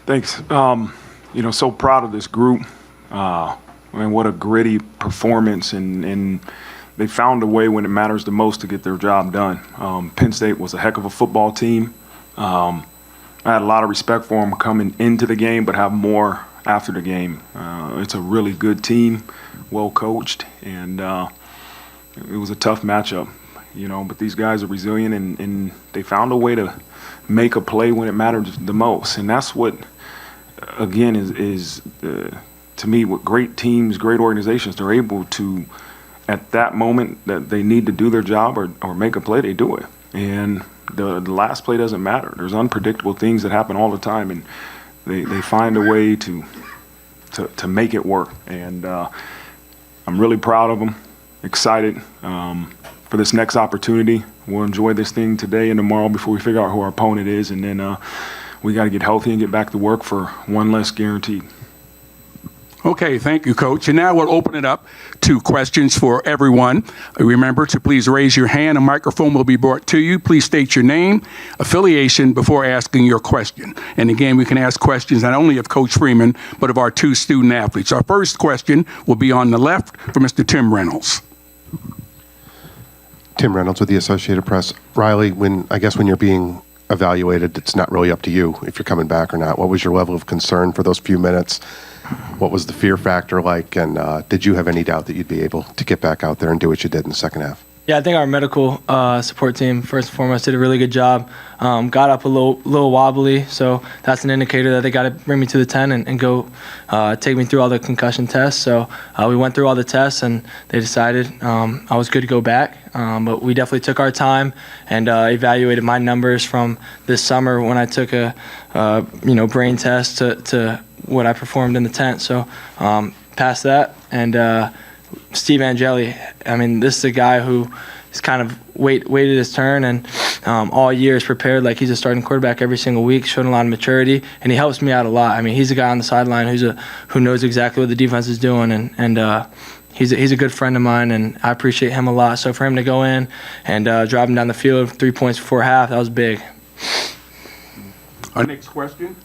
Thanks. So proud of this group. What a gritty performance, and they found a way when it matters the most to get their job done. Penn State was a heck of a football team. I had a lot of respect for them coming into the game, but have more after the game. It's a really good team, well coached, and it was a tough matchup. But these guys are resilient, and they found a way to make a play when it mattered the most. And that's what, again, is to me, what great teams, great organizations, they're able to, at that moment that they need to do their job or make a play, they do it. And the last play doesn't matter. There's unpredictable things that happen all the time, and they find a way to make it work. And I'm really proud of them, excited for this next opportunity. We'll enjoy this thing today and tomorrow before we figure out who our opponent is, and then we got to get healthy and get back to work for one less guaranteed. Okay, thank you, Coach. And now we'll open it up to questions for everyone. Remember to please raise your hand. A microphone will be brought to you. Please state your name, affiliation before asking your question. And again, we can ask questions not only of Coach Freeman, but of our two student athletes. Our first question will be on the left for Mr. Tim Reynolds. Tim Reynolds with the Associated Press. Riley, when you're being evaluated, it's not really up to you if you're coming back or not. What was your level of concern for those few minutes? What was the fear factor like, and did you have any doubt that you'd be able to get back out there and do what you did in the second half? Yeah, I think our medical support team, first and foremost, did a really good job. Got up a little wobbly, so that's an indicator that they got to bring me to the 10 and go take me through all the concussion tests. So we went through all the tests, and they decided I was good to go back. But we definitely took our time and evaluated my numbers from this summer when I took a brain test to what I performed in the tent. So past that, and Steve Angeli, this is a guy who has kind of waited his turn and all year has prepared like he's a starting quarterback every single week, showing a lot of maturity, and he helps me out a lot. He's a guy on the sideline who knows exactly what the defense is doing, and he's a good friend of mine, and I appreciate him a lot. So for him to go in and drive him down the field 3 points before half, that was big. Our next question.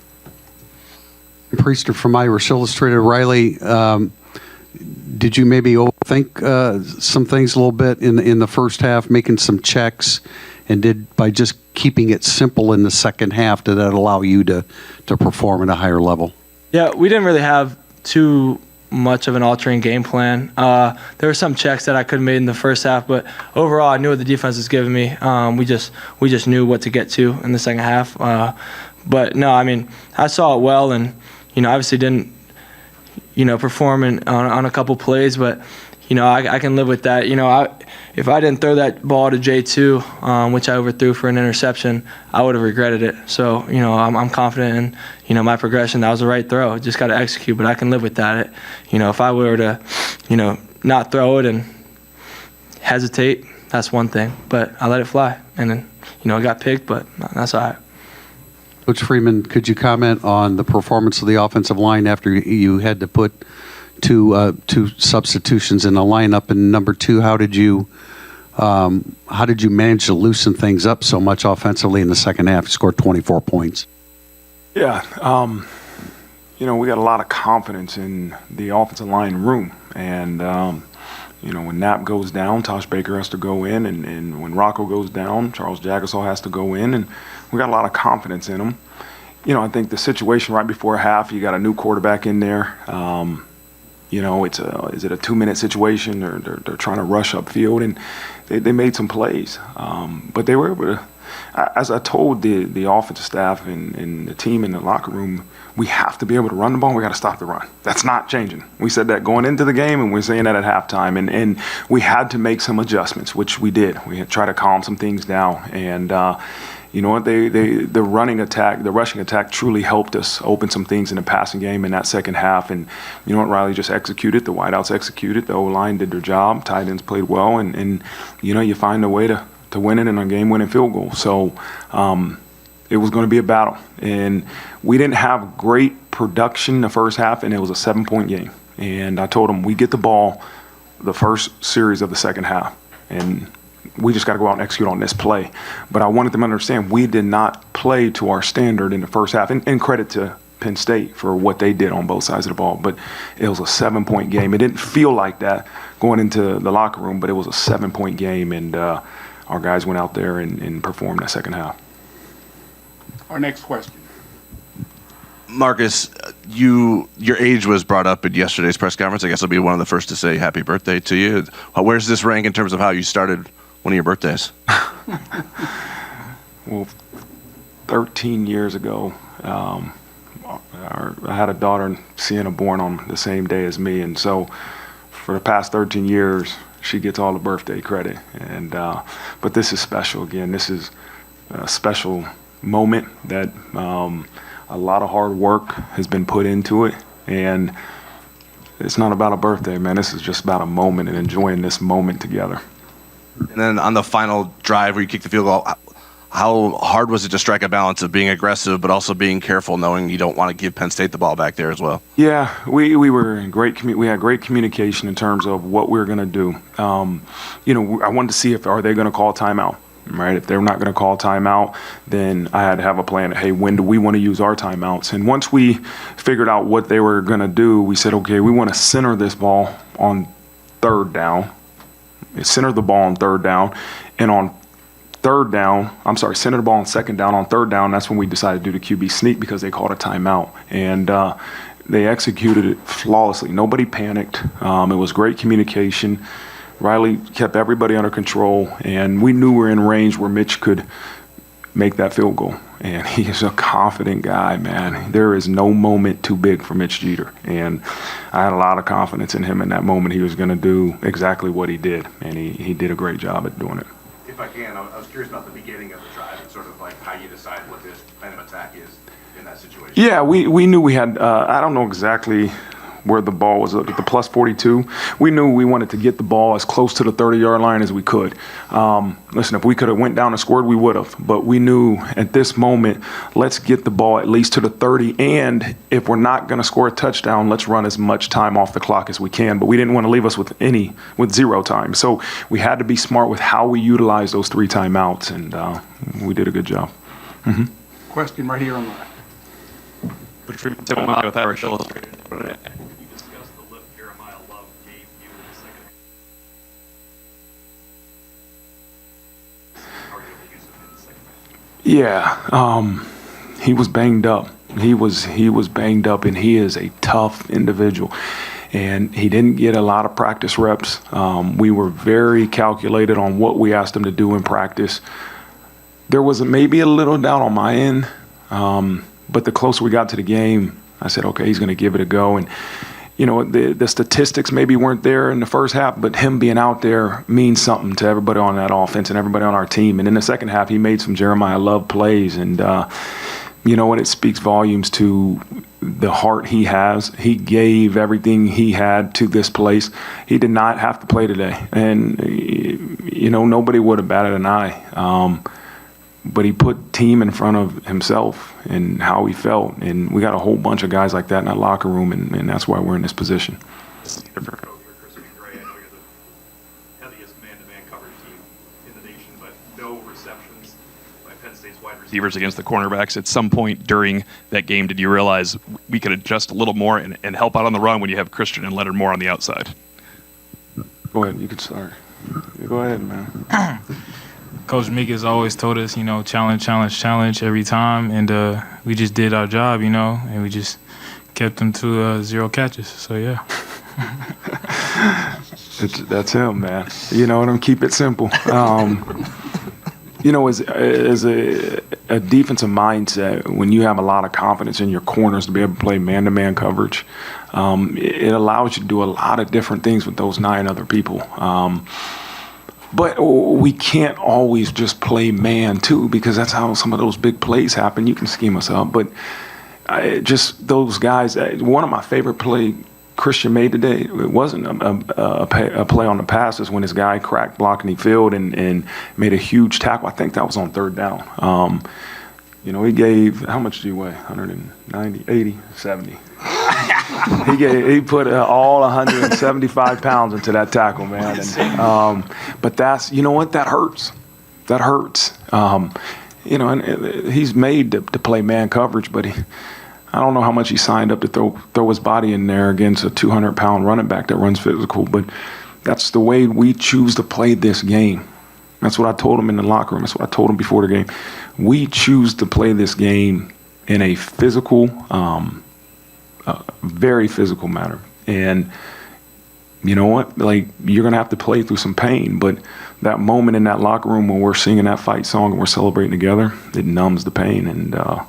Priester from Irish Illustrated. Riley, did you maybe overthink some things a little bit in the first half, making some checks, and by just keeping it simple in the second half, did that allow you to perform at a higher level? Yeah, we didn't really have too much of an altering game plan. There were some checks that I could have made in the first half, but overall I knew what the defense was giving me. We just knew what to get to in the second half. But no, I saw it well, and obviously didn't perform on a couple plays, but I can live with that. If I didn't throw that ball to J2, which I overthrew for an interception, I would have regretted it. So I'm confident in my progression. That was the right throw. Just got to execute, but I can live with that. If I were to not throw it and hesitate, that's one thing. But I let it fly, and then it got picked, but that's all right. Coach Freeman, could you comment on the performance of the offensive line after you had to put two substitutions in the lineup? And number two, how did you manage to loosen things up so much offensively in the second half? You scored 24 points. Yeah, we got a lot of confidence in the offensive line room, and when Knapp goes down, Tosh Baker has to go in, and when Rocco goes down, Charles Jagasaw has to go in, and we got a lot of confidence in them. I think the situation right before half, you got a new quarterback in there. Is it a 2-minute situation, or they're trying to rush upfield, and they made some plays. But they were able to, as I told the offensive staff and the team in the locker room, we have to be able to run the ball. We got to stop the run. That's not changing. We said that going into the game, and we're saying that at halftime. And we had to make some adjustments, which we did. We had to try to calm some things down. And you know what? The rushing attack truly helped us open some things in the passing game in that second half. And you know what? Riley just executed. The wideouts executed. The O-line did their job. Tight ends played well. And you find a way to win it in a game-winning field goal. So it was going to be a battle. And we didn't have great production the first half, and it was a 7-point game. And I told them, we get the ball the first series of the second half. And we just got to go out and execute on this play. But I wanted them to understand we did not play to our standard in the first half. And credit to Penn State for what they did on both sides of the ball. But it was a 7-point game. It didn't feel like that going into the locker room, but it was a 7-point game, and our guys went out there and performed that second half. Our next question. Marcus, your age was brought up at yesterday's press conference. I guess I'll be one of the first to say happy birthday to you. Where's this rank in terms of how you started one of your birthdays? Well, 13 years ago, I had a daughter, Sienna, born on the same day as me, and so for the past 13 years, she gets all the birthday credit. And but this is special. Again, this is a special moment that a lot of hard work has been put into it, and it's not about a birthday, man. This is just about a moment and enjoying this moment together. And then on the final drive where you kicked the field goal, how hard was it to strike a balance of being aggressive but also being careful, knowing you don't want to give Penn State the ball back there as well? Yeah, we were in we had great communication in terms of what we were going to do. I wanted to see are they going to call timeout, right? If they're not going to call timeout, then I had to have a plan. Hey, when do we want to use our timeouts? And once we figured out what they were going to do, we said, okay, we want to center this ball on third down. Center the ball on third down, and on center the ball on second down. On third down, that's when we decided to do the QB sneak because they called a timeout, and they executed it flawlessly. Nobody panicked. It was great communication. Riley kept everybody under control, and we knew we were in range where Mitch could make that field goal. And he is a confident guy, man. There is no moment too big for Mitch Jeter. And I had a lot of confidence in him in that moment. He was going to do exactly what he did, and he did a great job at doing it. If I can, I was curious about the beginning of the drive and sort of like how you decide what this kind of attack is in that situation. Yeah, we knew we had, I don't know exactly where the ball was, at the plus 42. We knew we wanted to get the ball as close to the 30-yard line as we could. Listen, if we could have went down and scored, we would have. But we knew at this moment, let's get the ball at least to the 30. And if we're not going to score a touchdown, let's run as much time off the clock as we can. But we didn't want to leave us with zero time. So we had to be smart with how we utilize those 3 timeouts, and we did a good job. Mm-hmm. Question right here on the left. Coach Freeman said one with Irish Illustrated. You discussed the lift Jeremiah Love gave you in the second half. How are you able to use it in the second half? Yeah, he was banged up. He was banged up, and he is a tough individual. And he didn't get a lot of practice reps. We were very calculated on what we asked him to do in practice. There was maybe a little doubt on my end, but the closer we got to the game, I said, okay, he's going to give it a go. And, the statistics maybe weren't there in the first half, but him being out there means something to everybody on that offense and everybody on our team. And in the second half, he made some Jeremiah Love plays. And, it speaks volumes to the heart he has. He gave everything he had to this place. He did not have to play today. And, nobody would have batted an eye. But he put team in front of himself and how he felt. And we got a whole bunch of guys like that in that locker room, and that's why we're in this position. I know you're the heaviest man-to-man coverage team in the nation, but no receptions by Penn State's wide receivers against the cornerbacks. At some point during that game, did you realize we could adjust a little more and help out on the run when you have Christian and Leonard more on the outside? Go ahead. You can start. Go ahead, man. Coach Meek has always told us, challenge every time, and we just did our job, and we just kept them to 0 catches. So, yeah. That's him, man. You know what I mean? Keep it simple. As a defensive mindset, when you have a lot of confidence in your corners to be able to play man-to-man coverage, it allows you to do a lot of different things with those 9 other people. But we can't always just play man, too, because that's how some of those big plays happen. You can scheme us up. But just those guys, one of my favorite play Christian made today, it wasn't a play on the passes when his guy cracked blocking the field and made a huge tackle. I think that was on third down. He gave, how much do you weigh? 190, 80, 70. He put all 175 pounds into that tackle, man. And, but that's, that hurts. That hurts. And he's made to play man coverage, but I don't know how much he signed up to throw his body in there against a 200-pound running back that runs physical, but that's the way we choose to play this game. That's what I told him in the locker room. That's what I told him before the game. We choose to play this game in a physical, very physical manner. And you know what? Like, you're going to have to play through some pain, but that moment in that locker room when we're singing that fight song and we're celebrating together, it numbs the pain. And I'm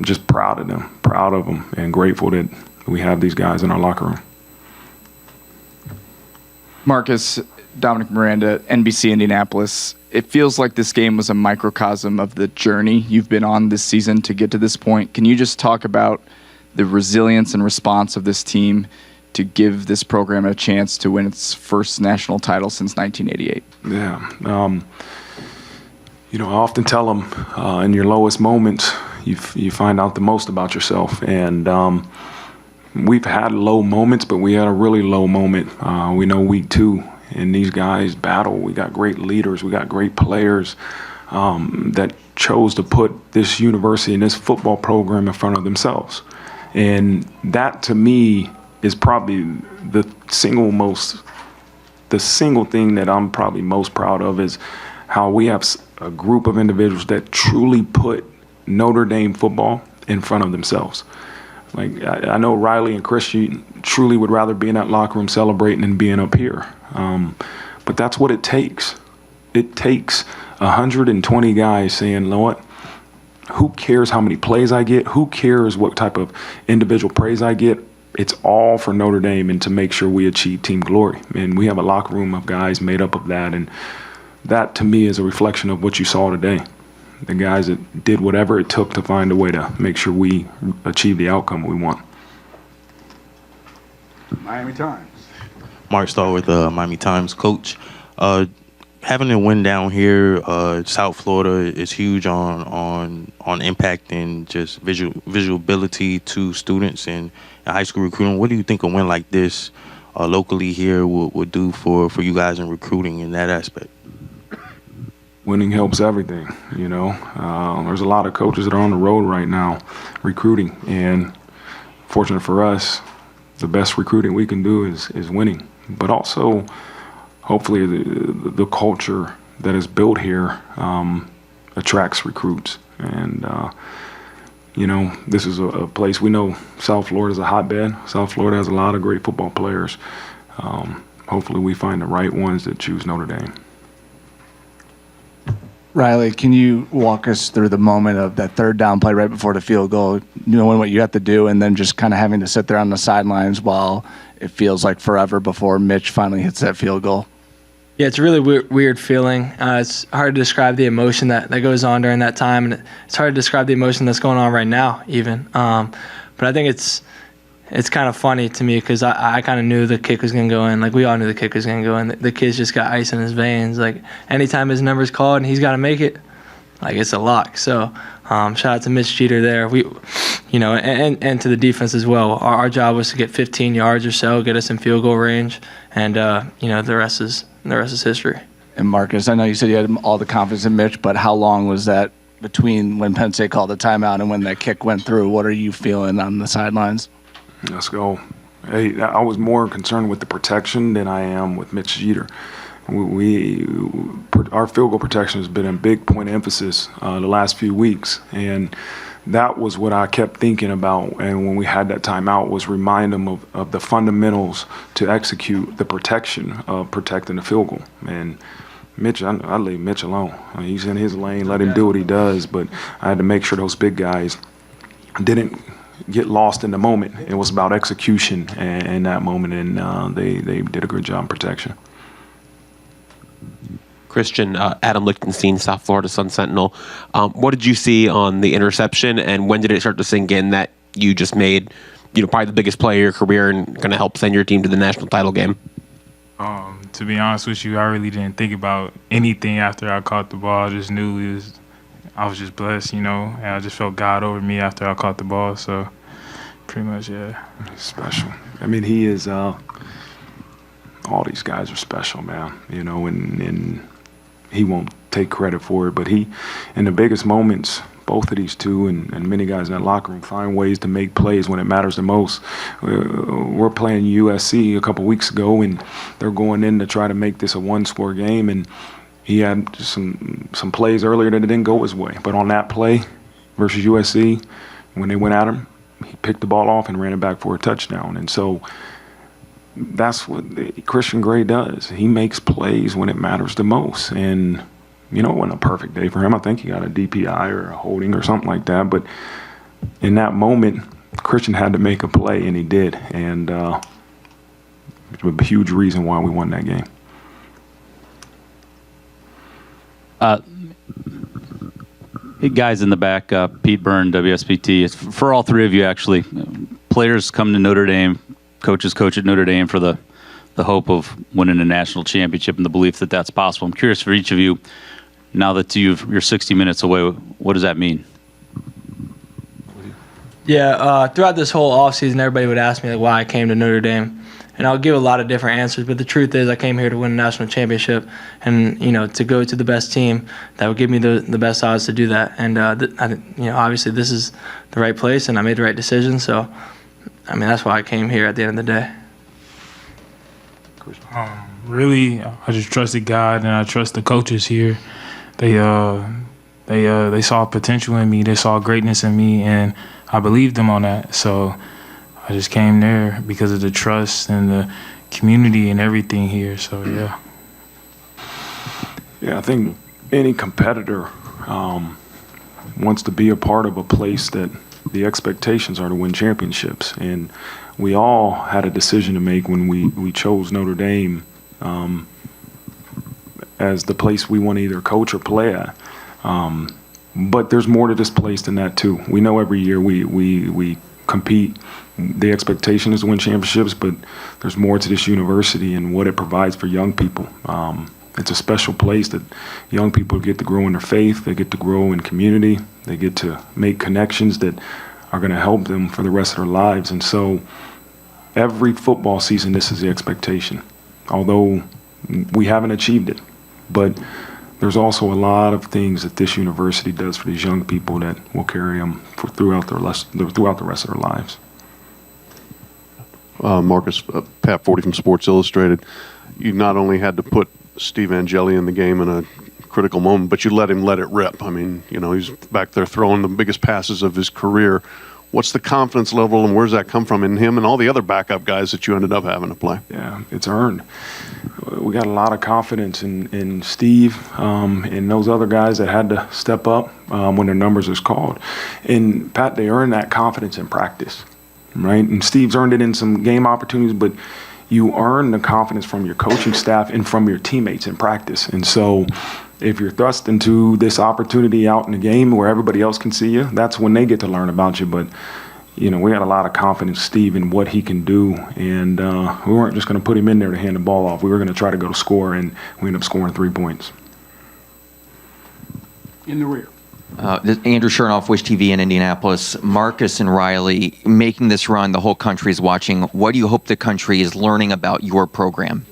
just proud of them, and grateful that we have these guys in our locker room. Marcus, Dominic Miranda, NBC Indianapolis. It feels like this game was a microcosm of the journey you've been on this season to get to this point. Can you just talk about the resilience and response of this team to give this program a chance to win its first national title since 1988? Yeah. I often tell them in your lowest moments, you find out the most about yourself. And we've had low moments, but we had a really low moment. We know week 2, and these guys battle. We got great leaders. We got great players that chose to put this university and this football program in front of themselves. And that, to me, is probably the single thing that I'm probably most proud of, is how we have a group of individuals that truly put Notre Dame football in front of themselves. Like, I know Riley and Christian truly would rather be in that locker room celebrating than being up here. But that's what it takes. It takes 120 guys saying, you know what? Who cares how many plays I get? Who cares what type of individual praise I get? It's all for Notre Dame and to make sure we achieve team glory. And we have a locker room of guys made up of that. And that, to me, is a reflection of what you saw today. The guys that did whatever it took to find a way to make sure we achieve the outcome we want. Miami Times. Mark Starr with Miami Times. Coach, having a win down here, South Florida is huge on impacting just visuality to students and high school recruiting. What do you think a win like this locally here would do for you guys in recruiting in that aspect? Winning helps everything, you know. There's a lot of coaches that are on the road right now recruiting, and fortunate for us, the best recruiting we can do is winning. But also, hopefully, the culture that is built here attracts recruits. And, this is a place, we know South Florida is a hotbed. South Florida has a lot of great football players. Hopefully we find the right ones that choose Notre Dame. Riley, can you walk us through the moment of that third down play right before the field goal, knowing what you have to do, and then just kind of having to sit there on the sidelines while it feels like forever before Mitch finally hits that field goal? Yeah, it's a really weird feeling. It's hard to describe the emotion that goes on during that time, and it's hard to describe the emotion that's going on right now even. But I think it's kind of funny to me because I kind of knew the kick was going to go in. Like, we all knew the kick was going to go in. The kid's just got ice in his veins. Like, anytime his number's called and he's got to make it, like, it's a lock. So shout out to Mitch Jeter there. And to the defense as well. Our job was to get 15 yards or so, get us in field goal range, and the rest is history. And Marcus, I know you said you had all the confidence in Mitch, but how long was that between when Penn State called the timeout and when that kick went through? What are you feeling on the sidelines? Let's go. Hey, I was more concerned with the protection than I am with Mitch Jeter. Our field goal protection has been a big point of emphasis the last few weeks, and that was what I kept thinking about. And when we had that timeout, was remind them of the fundamentals to execute the protection of protecting the field goal. And Mitch, I leave Mitch alone. He's in his lane, let him do what he does. But I had to make sure those big guys didn't get lost in the moment. It was about execution in that moment, and they did a good job in protection. Christian, Adam Lichtenstein, South Florida Sun-Sentinel. What did you see on the interception, and when did it start to sink in that you just made, probably the biggest play of your career and going to help send your team to the national title game? To be honest with you, I really didn't think about anything after I caught the ball. I just knew I was just blessed, and I just felt God over me after I caught the ball. So pretty much, yeah. He's special. I mean, he is. All these guys are special, man. And he won't take credit for it, but he, in the biggest moments both of these two and many guys in that locker room find ways to make plays when it matters the most. We're playing USC a couple weeks ago, and they're going in to try to make this a one-score game, and he had some plays earlier that didn't go his way. But on that play versus USC, when they went at him, he picked the ball off and ran it back for a touchdown. And so that's what Christian Gray does. He makes plays when it matters the most. And, you know, it wasn't a perfect day for him. I think he got a DPI or a holding or something like that. But in that moment, Christian had to make a play, and he did. And it was a huge reason why we won that game. Guys in the back, Pete Byrne, WSBT. It's for all three of you, actually. Players come to Notre Dame, coaches coach at Notre Dame for the hope of winning a national championship and the belief that that's possible. I'm curious for each of you, now that you're 60 minutes away, what does that mean? Yeah, throughout this whole offseason, everybody would ask me like, why I came to Notre Dame. And I'll give a lot of different answers, but the truth is I came here to win a national championship and, you know, to go to the best team that would give me the best odds to do that. And, you know, obviously this is the right place and I made the right decision. So, I mean, that's why I came here at the end of the day. Really, I just trusted God and I trust the coaches here. They saw potential in me. They saw greatness in me, and I believed them on that. So I just came there because of the trust and the community and everything here. So, yeah. Yeah, I think any competitor wants to be a part of a place that the expectations are to win championships. And we all had a decision to make when we chose Notre Dame as the place we want to either coach or play at. But there's more to this place than that, too. We know every year we compete. The expectation is to win championships, but there's more to this university and what it provides for young people. It's a special place that young people get to grow in their faith, they get to grow in community, they get to make connections that are going to help them for the rest of their lives. And so every football season, this is the expectation, although we haven't achieved it. But there's also a lot of things that this university does for these young people that will carry them throughout the rest of their lives. Marcus, Pat Forty from Sports Illustrated. You not only had to put Steve Angeli in the game in a critical moment, but you let him let it rip. I mean, you know, he's back there throwing the biggest passes of his career. What's the confidence level, and where's that come from in him and all the other backup guys that you ended up having to play? Yeah, it's earned. We got a lot of confidence in Steve and those other guys that had to step up when their numbers is called. And Pat, they earned that confidence in practice, right? And Steve's earned it in some game opportunities, but you earn the confidence from your coaching staff and from your teammates in practice. And so if you're thrust into this opportunity out in the game where everybody else can see you, that's when they get to learn about you. But, you know, we had a lot of confidence, Steve, in what he can do. And we weren't just going to put him in there to hand the ball off. We were going to try to go to score, and we ended up scoring 3 points. In the rear. Andrew Chernoff, Wish TV in Indianapolis. Marcus and Riley, making this run, the whole country is watching. What do you hope the country is learning about your program?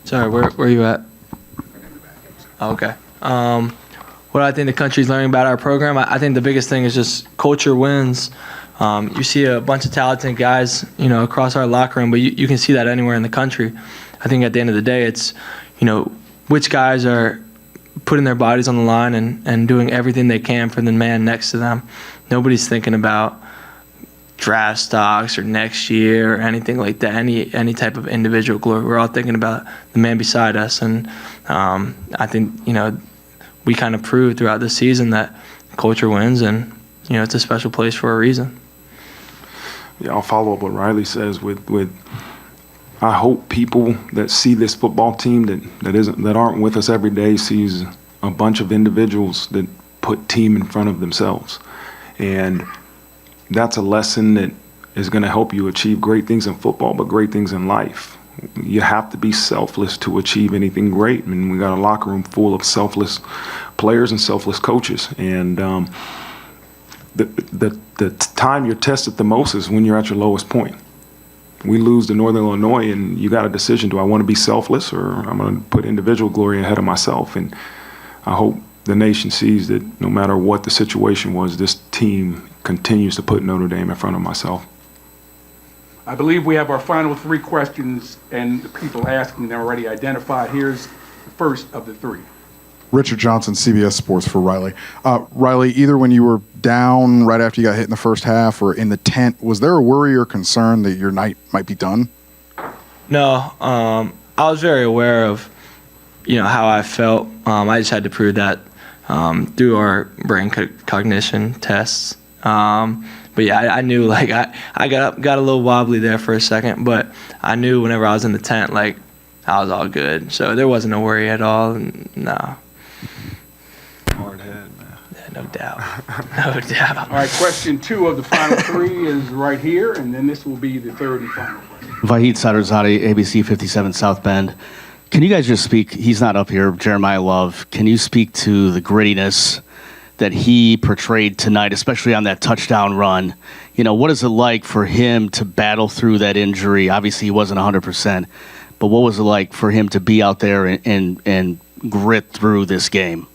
Sorry, where are you at? Oh, okay. What I think the country's learning about our program, I think the biggest thing is just culture wins. You see a bunch of talented guys, you know, across our locker room, but you can see that anywhere in the country. I think at the end of the day, it's, you know, which guys are putting their bodies on the line and doing everything they can for the man next to them. Nobody's thinking about draft stocks or next year or anything like that, any type of individual glory. We're all thinking about the man beside us. And I think, you know, we kind of proved throughout the season that culture wins, and, you know, it's a special place for a reason. Yeah, I'll follow up what Riley says with I hope people that see this football team that aren't with us every day sees a bunch of individuals that put team in front of themselves. And that's a lesson that is going to help you achieve great things in football, but great things in life. You have to be selfless to achieve anything great. I mean, we got a locker room full of selfless players and selfless coaches. And the time you're tested the most is when you're at your lowest point. We lose to Northern Illinois, and you got a decision. Do I want to be selfless, or I'm going to put individual glory ahead of myself? And I hope the nation sees that no matter what the situation was, this team continues to put Notre Dame in front of myself. I believe we have our final 3 questions, and the people asking them already identified. Here's the first of the 3. Richard Johnson, CBS Sports for Riley. Riley, either when you were down right after you got hit in the first half or in the tent, was there a worry or concern that your night might be done? No, I was very aware of, how I felt. I just had to prove that through our brain cognition tests. But yeah, I knew, like, I got a little wobbly there for a second, but I knew whenever I was in the tent, like, I was all good. So there wasn't a worry at all. No. Hard head, man. Yeah, no doubt. No doubt. All right, question 2 of the final 3 is right here, and then this will be the 3rd and final question. Vahid Sadarzadeh, ABC 57 South Bend. Can you guys just speak, he's not up here, Jeremiah Love, can you speak to the grittiness that he portrayed tonight, especially on that touchdown run? What is it like for him to battle through that injury? Obviously, he wasn't 100%, but what was it like for him to be out there and grit through this game?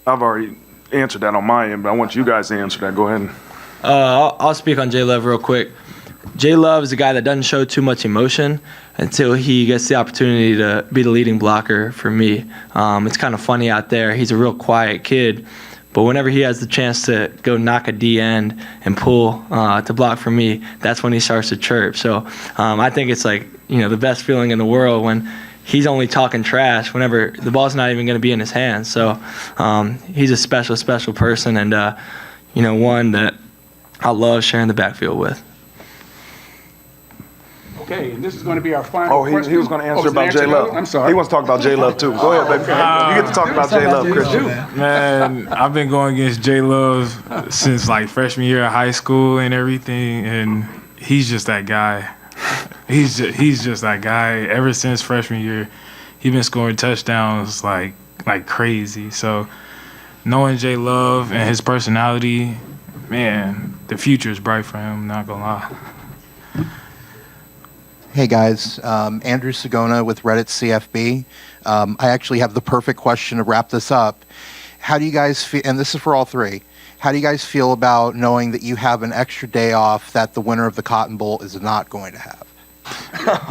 I've already answered that on my end, but I want you guys to answer that. Go ahead. I'll speak on J Love real quick. J Love is a guy that doesn't show too much emotion until he gets the opportunity to be the leading blocker for me. It's kind of funny out there. He's a real quiet kid, but whenever he has the chance to go knock a D end and pull to block for me, that's when he starts to chirp. So I think it's like, the best feeling in the world when he's only talking trash whenever the ball's not even going to be in his hands. So he's a special, special person, and one that I love sharing the backfield with. Okay, and this is going to be our final question. He was going to answer about J Love. I'm sorry. He wants to talk about J Love too. Go ahead, baby. You get to talk about J Love, Christian. Man, I've been going against J Love since like freshman year of high school and everything, and he's just that guy. He's just that guy. Ever since freshman year, he's been scoring touchdowns like crazy. So knowing J Love and his personality, man, the future is bright for him. Not gonna lie. Hey guys, Andrew Sagona with Reddit CFB. I actually have the perfect question to wrap this up. How do you guys feel, and this is for all 3, how do you guys feel about knowing that you have an extra day off that the winner of the Cotton Bowl is not going to have?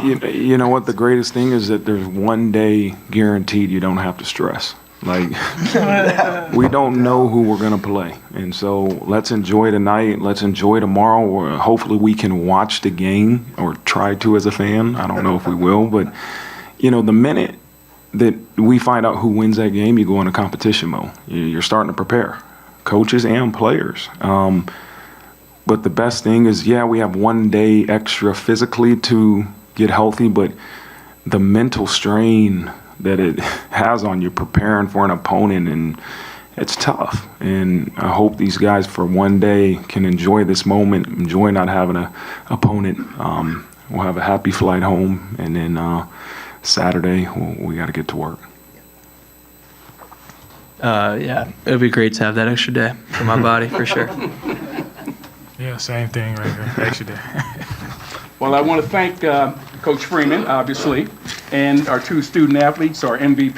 You know what? The greatest thing is that there's one day guaranteed you don't have to stress. Like, we don't know who we're going to play. And so let's enjoy tonight. Let's enjoy tomorrow. Or hopefully we can watch the game or try to as a fan. I don't know if we will. But, the minute that we find out who wins that game, you go into competition mode. You're starting to prepare, coaches and players. But the best thing is, we have one day extra physically to get healthy, but the mental strain that it has on you preparing for an opponent, and it's tough. And I hope these guys for one day can enjoy this moment, enjoy not having an opponent. We'll have a happy flight home, and then Saturday we got to get to work. Yeah, it would be great to have that extra day for my body, for sure. Yeah, same thing right here. Extra day. Well, I want to thank Coach Freeman, obviously, and our 2 student athletes, our MVP.